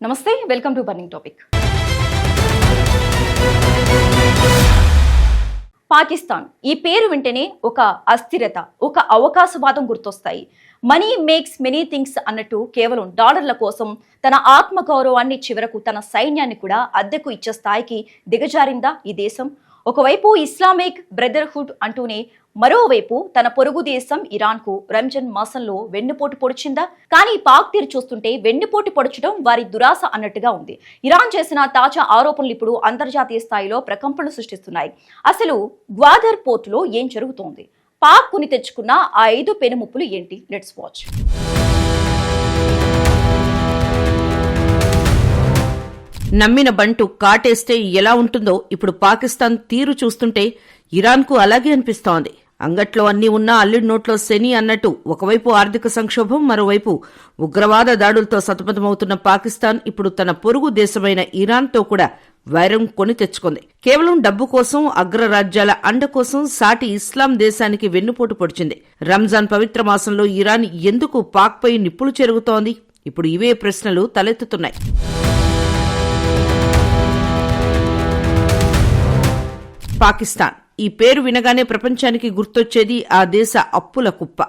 నమస్తే, welcome to burning topic. Pakistan ఈ పేరు వింటేనే ఒక అస్థిరత, ఒక అవకాశవాదం గుర్తొస్తాయి. మనీ మేక్స్ మెనీ థింగ్స్ అన్నట్టు కేవలం డాలర్ల కోసం తన ఆత్మగౌరవాన్ని, చివరకు తన సైన్యాన్ని కూడా అద్దెకు ఇచ్చే స్థాయికి దిగజారిందా ఈ దేశం? ఒకవైపు ఇస్లామిక్ బ్రదర్హుడ్ అంటూనే మరోవైపు తన పొరుగు దేశం ఇరాన్కు రంజాన్ మాసంలో వెన్నుపోటు పొడిచిందా? కానీ పాక్ తీరు చూస్తుంటే వెన్నుపోటు పొడచడం వారి దురాశ అన్నట్టుగా ఉంది. ఇరాన్ చేసిన తాజా ఆరోపణలు ఇప్పుడు అంతర్జాతీయ స్థాయిలో ప్రకంపనలు సృష్టిస్తున్నాయి. అసలు గ్వాదర్ పోర్టులో ఏం జరుగుతోంది? పాక్ కొని తెచ్చుకున్న ఆ 5 పెనుముప్పులు ఏంటి? Let's watch. నమ్మిన బంటు కాటేస్తే ఎలా ఉంటుందో ఇప్పుడు పాకిస్తాన్ తీరు చూస్తుంటే ఇరాన్కు అలాగే అనిపిస్తోంది. అంగట్లో అన్నీ ఉన్నా అల్లుడి నోట్లో శని అన్నట్టు ఒకవైపు ఆర్థిక సంక్షోభం, మరోవైపు ఉగ్రవాద దాడులతో సతమతమవుతున్న పాకిస్తాన్ ఇప్పుడు తన పొరుగు దేశమైన ఇరాన్తో కూడా వైరం కొని తెచ్చుకుంది. కేవలం డబ్బు కోసం, అగ్రరాజ్యాల అండ కోసం సాటి ఇస్లాం దేశానికి వెన్నుపోటు పొడిచింది. రంజాన్ పవిత్ర మాసంలో ఇరాన్ ఎందుకు పాక్పై నిప్పులు చెరుగుతోంది? ఇప్పుడు ఇవే ప్రశ్నలు తలెత్తుతున్నాయి. పాకిస్తాన్ ఈ పేరు వినగానే ప్రపంచానికి గుర్తొచ్చేది ఆ దేశ అప్పుల కుప్ప.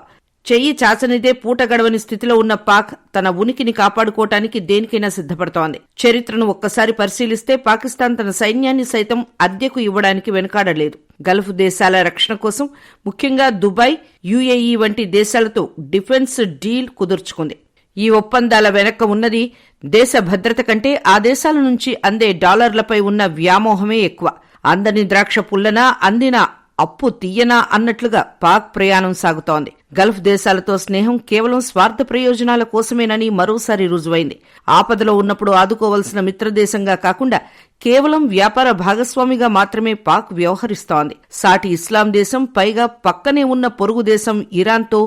చెయ్యి చాచనిదే పూట గడవని స్థితిలో ఉన్న పాక్ తన ఉనికిని కాపాడుకోవటానికి దేనికైనా సిద్ధపడుతోంది. చరిత్రను ఒక్కసారి పరిశీలిస్తే పాకిస్తాన్ తన సైన్యాన్ని సైతం అద్దెకు ఇవ్వడానికి వెనుకాడలేదు. గల్ఫ్ దేశాల రక్షణ కోసం ముఖ్యంగా దుబాయ్, యుఏఈ వంటి దేశాలతో డిఫెన్స్ డీల్ కుదుర్చుకుంది. ఈ ఒప్పందాల వెనక ఉన్నది దేశ భద్రత కంటే ఆ దేశాల నుంచి అందే డాలర్లపై ఉన్న వ్యామోహమే ఎక్కువ. అందని ద్రాక్ష పుల్లనా, అందిన అప్పు తీయనా అన్నట్లుగా పాక్ ప్రయాణం సాగుతోంది. గల్ఫ్ దేశాలతో స్నేహం కేవలం స్వార్థ ప్రయోజనాల కోసమేనని మరోసారి రుజువైంది. ఆపదలో ఉన్నప్పుడు ఆదుకోవలసిన మిత్రదేశంగా కాకుండా కేవలం వ్యాపార భాగస్వామిగా మాత్రమే పాక్ వ్యవహరిస్తోంది. సాటి ఇస్లాం దేశం, పైగా పక్కనే ఉన్న పొరుగు దేశం ఇరాన్తో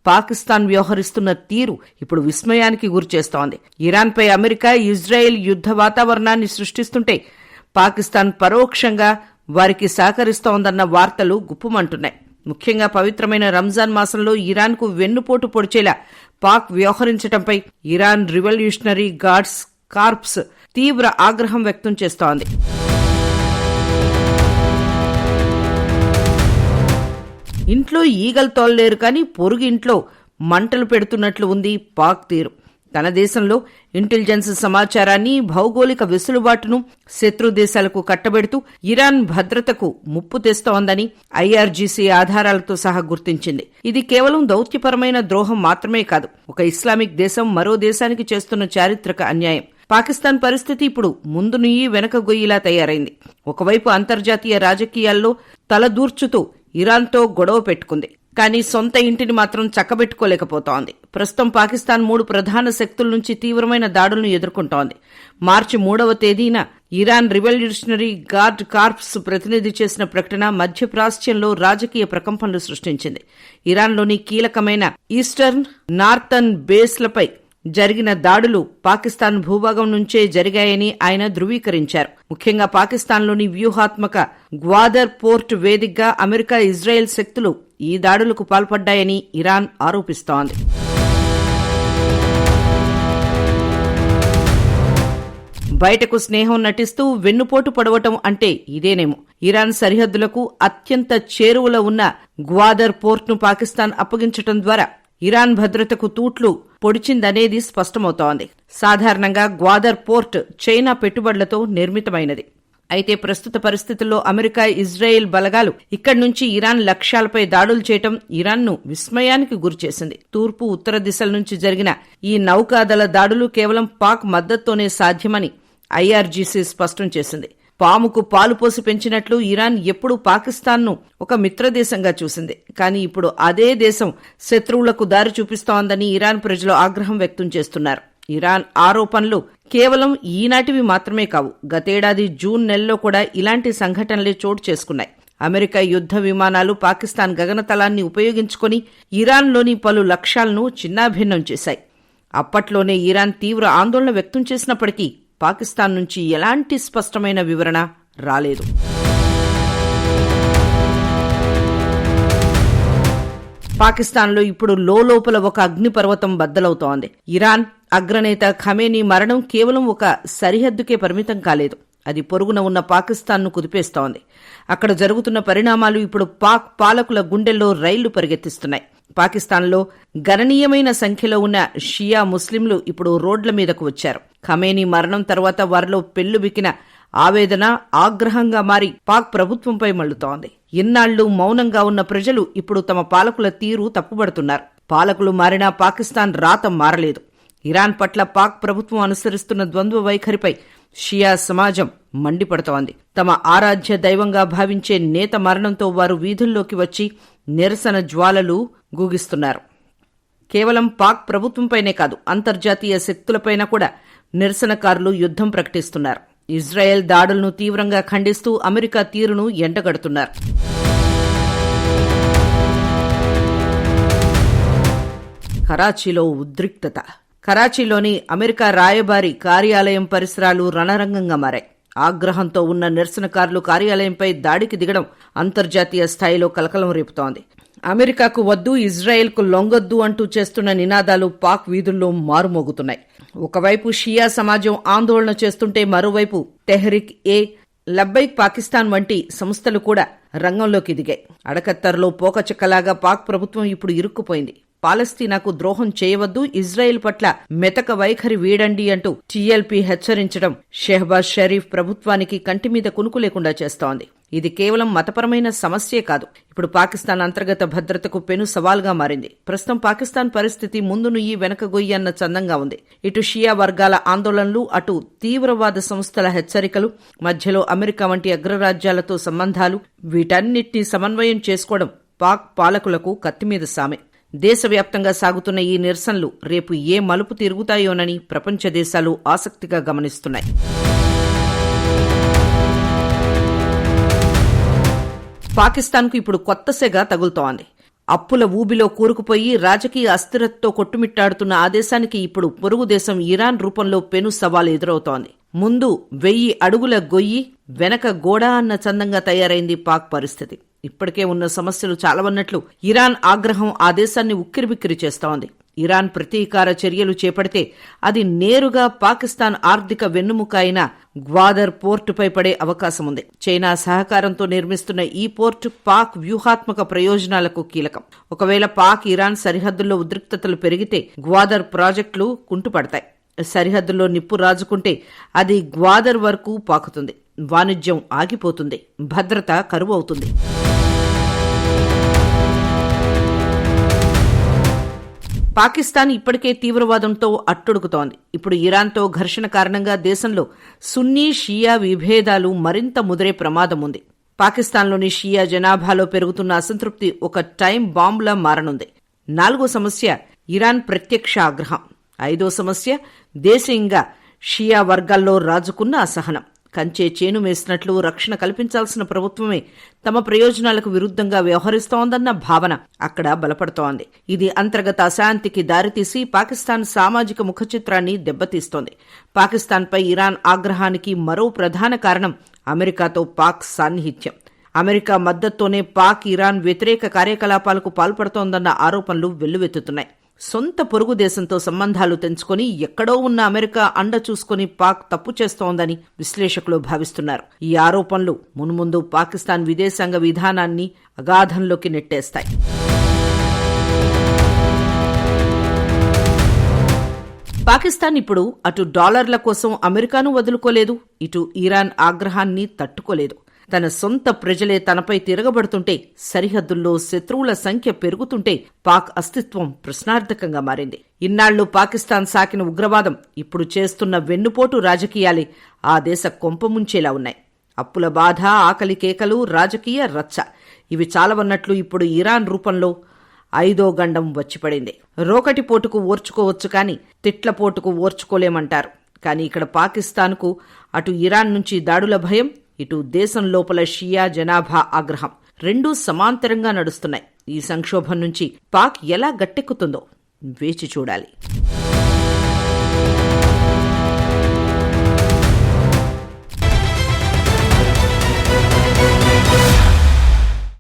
పాకిస్తాన్ వ్యవహరిస్తున్న తీరు ఇప్పుడు విస్మయానికి గురిచేస్తోంది. ఇరాన్పై అమెరికా, ఇజ్రాయెల్ యుద్ధ వాతావరణాన్ని సృష్టిస్తుంటే పాకిస్తాన్ పరోక్షంగా వారికి సహకరిస్తోందన్న వార్తలు గుప్పుమంటున్నాయి. ముఖ్యంగా పవిత్రమైన రంజాన్ మాసంలో ఇరాన్కు వెన్నుపోటు పొడిచేలా పాక్ వ్యవహరించడంపై ఇరాన్ రివల్యూషనరీ గార్డ్స్ కార్ప్స్ తీవ్ర ఆగ్రహం వ్యక్తం చేస్తోంది. ఇంట్లో ఈగలు తోలలేరు కానీ పొరుగు ఇంట్లో మంటలు పెడుతున్నట్లు ఉంది పాక్ తీరు. తన దేశంలో ఇంటెలిజెన్స్ సమాచారాన్ని, భౌగోళిక వెసులుబాటును శత్రు దేశాలకు కట్టబెడుతూ ఇరాన్ భద్రతకు ముప్పు తెస్తోందని ఐఆర్జీసీ ఆధారాలతో సహా గుర్తించింది. ఇది కేవలం దౌత్యపరమైన ద్రోహం మాత్రమే కాదు, ఒక ఇస్లామిక్ దేశం మరో దేశానికి చేస్తున్న చారిత్రక అన్యాయం. పాకిస్తాన్ పరిస్థితి ఇప్పుడు ముందు నుయ్యి వెనక గొయ్యిలా తయారైంది. ఒకవైపు అంతర్జాతీయ రాజకీయాల్లో తలదూర్చుతూ ఇరాన్తో గొడవ పెట్టుకుంది, కానీ సొంత ఇంటిని మాత్రం చక్కబెట్టుకోలేకపోతోంది. ప్రస్తుతం పాకిస్తాన్ 3 ప్రధాన శక్తుల నుంచి తీవ్రమైన దాడులను ఎదుర్కొంటోంది. మార్చి 3వ తేదీన ఇరాన్ రివల్యూషనరీ గార్డ్ కార్ప్స్ ప్రతినిధి చేసిన ప్రకటన మధ్యప్రాచ్యంలో రాజకీయ ప్రకంపనలు సృష్టించింది. ఇరాన్లోని కీలకమైన ఈస్టర్న్, నార్థన్ బేస్లపై జరిగిన దాడులు పాకిస్తాన్ భూభాగం నుంచే జరిగాయని ఆయన ధృవీకరించారు. ముఖ్యంగా పాకిస్తాన్లోని వ్యూహాత్మక గ్వాదర్ పోర్ట్ వేదికగా అమెరికా, ఇజ్రాయెల్ శక్తులు ఈ దాడులకు పాల్పడ్డాయని ఇరాన్ ఆరోపిస్తోంది. బయటకు స్నేహం నటిస్తూ వెన్నుపోటు పొడవటం అంటే ఇదేనేమో. ఇరాన్ సరిహద్దులకు అత్యంత చేరువలో ఉన్న గ్వాదర్ పోర్ట్ను పాకిస్తాన్ అప్పగించటం ద్వారా ఇరాన్ భద్రతకు తూట్లు పొడిచిందనేది స్పష్టమవుతోంది. సాధారణంగా గ్వాదర్ పోర్ట్ చైనా పెట్టుబడులతో నిర్మితమైనది. అయితే ప్రస్తుత పరిస్థితుల్లో అమెరికా, ఇజ్రాయెల్ బలగాలు ఇక్కడి నుంచి ఇరాన్ లక్ష్యాలపై దాడులు చేయటం ఇరాన్ను విస్మయానికి గురిచేసింది. తూర్పు, ఉత్తర దిశల నుంచి జరిగిన ఈ నౌకాదళ దాడులు కేవలం పాక్ మద్దతుతోనే సాధ్యమని ఐఆర్జీసీ స్పష్టం చేసింది. పాముకు పాలు పోసి పెంచినట్లు ఇరాన్ ఎప్పుడూ పాకిస్తాన్ను ఒక మిత్రదేశంగా చూసింది. కానీ ఇప్పుడు అదే దేశం శత్రువులకు దారి చూపిస్తోందని ఇరాన్ ప్రజలు ఆగ్రహం వ్యక్తం చేస్తున్నారు. ఇరాన్ ఆరోపణలు కేవలం ఈనాటివి మాత్రమే కావు. గతేడాది జూన్ నెలలో కూడా ఇలాంటి సంఘటనలే చోటు చేసుకున్నాయి. అమెరికా యుద్ధ విమానాలు పాకిస్తాన్ గగనతలాన్ని ఉపయోగించుకుని ఇరాన్లోని పలు లక్ష్యాలను చిన్నాభిన్నం చేశాయి. అప్పట్లోనే ఇరాన్ తీవ్ర ఆందోళన వ్యక్తం చేసినప్పటికీ పాకిస్తాన్ నుంచి ఎలాంటి స్పష్టమైన వివరణ రాలేదు. పాకిస్తాన్లో ఇప్పుడు లోపల ఒక అగ్నిపర్వతం బద్దలవుతోంది. ఇరాన్, అగ్రనేత ఖమేనీ మరణం కేవలం ఒక సరిహద్దుకే పరిమితం కాలేదు. అది పొరుగున ఉన్న పాకిస్తాన్ను కుదిపేస్తోంది. అక్కడ జరుగుతున్న పరిణామాలు ఇప్పుడు పాక్ పాలకుల గుండెల్లో రైళ్లు పరిగెత్తిస్తున్నాయి. పాకిస్తాన్లో గణనీయమైన సంఖ్యలో ఉన్న షియా ముస్లింలు ఇప్పుడు రోడ్ల మీదకు వచ్చారు. ఖమేనీ మరణం తర్వాత వారిలో పెళ్లుబికిన ఆవేదన ఆగ్రహంగా మారి పాక్ ప్రభుత్వంపై మళ్లుతోంది. ఇన్నాళ్లు మౌనంగా ఉన్న ప్రజలు ఇప్పుడు తమ పాలకుల తీరు తప్పుబడుతున్నారు. పాలకులు మారినా పాకిస్తాన్ రాత మారలేదు. ఇరాన్ పట్ల పాక్ ప్రభుత్వం అనుసరిస్తున్న ద్వంద్వ వైఖరిపై షియా సమాజం మండిపడుతోంది. తమ ఆరాధ్య దైవంగా భావించే నేత మరణంతో వారు వీధుల్లోకి వచ్చి నిరసన జ్వాలలు గూగిస్తున్నారు. కేవలం పాక్ ప్రభుత్వంపైనే కాదు, అంతర్జాతీయ శక్తులపైన కూడా నిరసనకారులు యుద్ధం ప్రకటిస్తున్నారు. ఇజ్రాయెల్ దాడులను తీవ్రంగా ఖండిస్తూ అమెరికా తీరును ఎండగడుతున్నారు. కరాచీలో ఉద్రిక్తత. కరాచీలోని అమెరికా రాయబారి కార్యాలయం పరిసరాలు రణరంగంగా మారాయి. ఆగ్రహంతో ఉన్న నిరసనకారులు కార్యాలయంపై దాడికి దిగడం అంతర్జాతీయ స్థాయిలో కలకలం రేపుతోంది. అమెరికాకు వద్దు, ఇజ్రాయెల్కు లొంగొద్దు అంటూ చేస్తున్న నినాదాలు పాక్ వీధుల్లో మారుమోగుతున్నాయి. ఒకవైపు షియా సమాజం ఆందోళన చేస్తుంటే మరోవైపు తెహ్రిక్ ఏ లబ్బైక్ పాకిస్తాన్ వంటి సంస్థలు కూడా రంగంలోకి దిగాయి. అడకత్తర్లో పోకచెక్కలాగా పాక్ ప్రభుత్వం ఇప్పుడు ఇరుక్కుపోయింది. పాలస్తీనాకు ద్రోహం చేయవద్దు, ఇజ్రాయెల్ పట్ల మెతక వైఖరి వీడండి అంటూ టీఎల్పీ హెచ్చరించడం షెహబాజ్ షరీఫ్ ప్రభుత్వానికి కంటిమీద కునుకు లేకుండా చేస్తోంది. ఇది కేవలం మతపరమైన సమస్యే కాదు, ఇప్పుడు పాకిస్తాన్ అంతర్గత భద్రతకు పెను సవాల్గా మారింది. ప్రస్తుతం పాకిస్తాన్ పరిస్థితి ముందు నుయ్యి వెనక గొయ్యి అన్న చందంగా ఉంది. ఇటు షియా వర్గాల ఆందోళనలు, అటు తీవ్రవాద సంస్థల హెచ్చరికలు, మధ్యలో అమెరికా వంటి అగ్రరాజ్యాలతో సంబంధాలు, వీటన్నిటినీ సమన్వయం చేసుకోవడం పాక్ పాలకులకు కత్తిమీద సామే. దేశవ్యాప్తంగా సాగుతున్న ఈ నిరసనలు రేపు ఏ మలుపు తిరుగుతాయోనని ప్రపంచ దేశాలు ఆసక్తిగా గమనిస్తున్నాయి. పాకిస్తాన్కు ఇప్పుడు కొత్త సెగ తగులుతోంది. అప్పుల ఊబిలో కూరుకుపోయి రాజకీయ అస్థిరతతో కొట్టుమిట్టాడుతున్న ఆ దేశానికి ఇప్పుడు పొరుగు దేశం ఇరాన్ రూపంలో పెను సవాలు ఎదురవుతోంది. ముందు 1000 అడుగుల గొయ్యి, వెనక గోడ అన్న చందంగా తయారైంది పాక్ పరిస్థితి. ఇప్పటికే ఉన్న సమస్యలు చాలవన్నట్లు ఇరాన్ ఆగ్రహం ఆ దేశాన్ని ఉక్కిరిబిక్కిరి చేస్తోంది. ఇరాన్ ప్రతీకార చర్యలు చేపడితే అది నేరుగా పాకిస్తాన్ ఆర్థిక వెన్నుముక అయిన గ్వాదర్ పోర్టుపై పడే అవకాశం ఉంది. చైనా సహకారంతో నిర్మిస్తున్న ఈ పోర్టు పాక్ వ్యూహాత్మక ప్రయోజనాలకు కీలకం. ఒకవేళ పాక్ ఇరాన్ సరిహద్దుల్లో ఉద్రిక్తతలు పెరిగితే గ్వాదర్ ప్రాజెక్టులు కుంటుపడతాయి. సరిహద్దుల్లో నిప్పు రాజుకుంటే అది గ్వాదర్ వరకు పాకుతుంది. వాణిజ్యం ఆగిపోతుంది, భద్రత కరువు అవుతుంది. పాకిస్తాన్ ఇప్పటికే తీవ్రవాదంతో అట్టుడుకుతోంది. ఇప్పుడు ఇరాన్తో ఘర్షణ కారణంగా దేశంలో సున్నీ షియా విభేదాలు మరింత ముదిరే ప్రమాదం ఉంది. పాకిస్తాన్లోని షియా జనాభాలో పెరుగుతున్న అసంతృప్తి ఒక టైం బాంబులా మారనుంది. 4వ సమస్య ఇరాన్ ప్రత్యక్ష ఆగ్రహం. 5వ సమస్య దేశీయంగా షియా వర్గాల్లో రాజుకున్న అసహనం. కంచే చేను వేసినట్లు రక్షణ కల్పించాల్సిన ప్రభుత్వమే తమ ప్రయోజనాలకు విరుద్ధంగా వ్యవహరిస్తోందన్న భావన అక్కడ బలపడుతోంది. ఇది అంతర్గత అశాంతికి దారితీసి పాకిస్తాన్ సామాజిక ముఖచిత్రాన్ని దెబ్బతీస్తోంది. పాకిస్తాన్పై ఇరాన్ ఆగ్రహానికి మరో ప్రధాన కారణం అమెరికాతో పాక్ సాన్నిహిత్యం. అమెరికా మద్దతుతోనే పాక్ ఇరాన్ వ్యతిరేక కార్యకలాపాలకు పాల్పడుతోందన్న ఆరోపణలు వెల్లువెత్తుతున్నాయి. సొంత పొరుగు దేశంతో సంబంధాలు తెంచుకొని ఎక్కడో ఉన్న అమెరికా అండ చూసుకుని పాక్ తప్పు చేస్తోందని విశ్లేషకులు భావిస్తున్నారు. ఈ ఆరోపణలు మున్ముందు పాకిస్తాన్ విదేశాంగ విధానాన్ని అగాధంలోకి నెట్టేస్తాయి. పాకిస్తాన్ ఇప్పుడు అటు డాలర్ల కోసం అమెరికాను వదులుకోలేదు, ఇటు ఇరాన్ ఆగ్రహాన్ని తట్టుకోలేదు. తన సొంత ప్రజలే తనపై తిరగబడుతుంటే, సరిహద్దుల్లో శత్రువుల సంఖ్య పెరుగుతుంటే పాక్ అస్తిత్వం ప్రశ్నార్థకంగా మారింది. ఇన్నాళ్లు పాకిస్తాన్ సాకిన ఉగ్రవాదం, ఇప్పుడు చేస్తున్న వెన్నుపోటు రాజకీయాలే ఆ దేశ కొంపముంచేలా ఉన్నాయి. అప్పుల బాధ, ఆకలి కేకలు, రాజకీయ రచ్చ ఇవి చాలవన్నట్లు ఇప్పుడు ఇరాన్ రూపంలో 5వ గండం వచ్చిపడింది. రోకటి పోటుకు ఓర్చుకోవచ్చు కానీ తిట్లపోటుకు ఓర్చుకోలేమంటారు. కానీ ఇక్కడ పాకిస్తాన్కు అటు ఇరాన్ నుంచి దాడుల భయం, ఇటు దేశం లోపల షియా జనాభా ఆగ్రహం రెండూ సమాంతరంగా నడుస్తున్నాయి. ఈ సంక్షోభం నుంచి పాక్ ఎలా గట్టెక్కుతుందో వేచి చూడాలి.